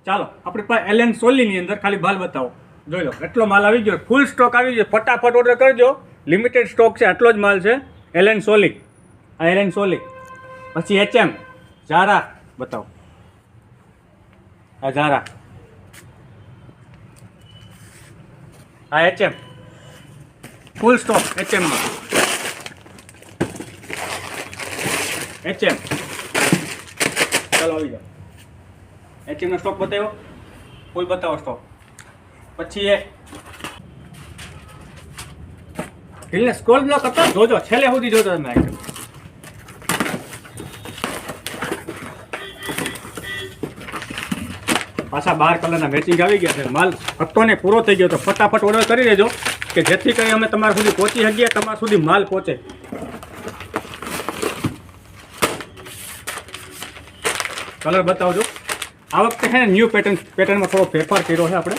ચાલો આપણી પાસે એલએન સોલીની અંદર ખાલી માલ બતાવો. જોઈ લો એટલો માલ આવી ગયો, ફૂલ સ્ટોક આવી ગયો. ફટાફટ ઓર્ડર કરજો, લિમિટેડ સ્ટોક છે, આટલો જ માલ છે. એલએન સોલી, આ એલએન સોલી. પછી એચએમ ઝારા બતાવો, આ ઝારા, આ એચએમ ફૂલ સ્ટોક એચએમમાં. એચએમ ચાલો આવી જાઓ. એચએમનો સ્ટોક બતાવ્યો, ફૂલ બતાવો સ્ટોક. પછી એ રીલને સ્ક્રોલ બ્લોક કરતા જોજો, છેલ્લે સુધી જોજો તમે આઈટમ. પાછા 12 કલરના મેચિંગ આવી ગયા છે. માલ હતો ને પૂરો થઈ ગયો, તો ફટાફટ ઓર્ડર કરી દેજો કે જેથી કરી અમે તમારા સુધી પહોંચી શકીએ, તમારા સુધી માલ પહોંચે. કલર બતાવજો. આ વખતે છે ને ન્યૂ પેટર્નમાં થોડો ફેરફાર કર્યો છે આપણે.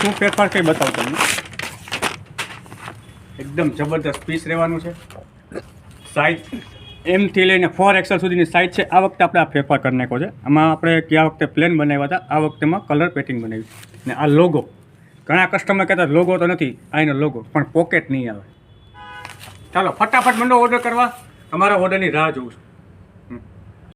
શું ફેરફાર કંઈ બતાવું તમને. એકદમ જબરદસ્ત પીસ રહેવાનું છે. સાઇઝ એમથી લઈને 4XL સુધીની સાઇઝ છે. આ વખતે આપણે આ ફેરફાર કરી નાખ્યો છે. આમાં આપણે ગયા વખતે પ્લેન બનાવ્યા હતા, આ વખતેમાં કલર પેટિંગ બનાવી. ને આ લોગો, ઘણા કસ્ટમર કહેતા લોગો તો નથી, આ એનો લોગો પણ પોકેટ નહીં આવે. ચાલો ફટાફટ મંડો ઓર્ડર કરવા, તમારા ઓર્ડરની રાહ જોઉં છું.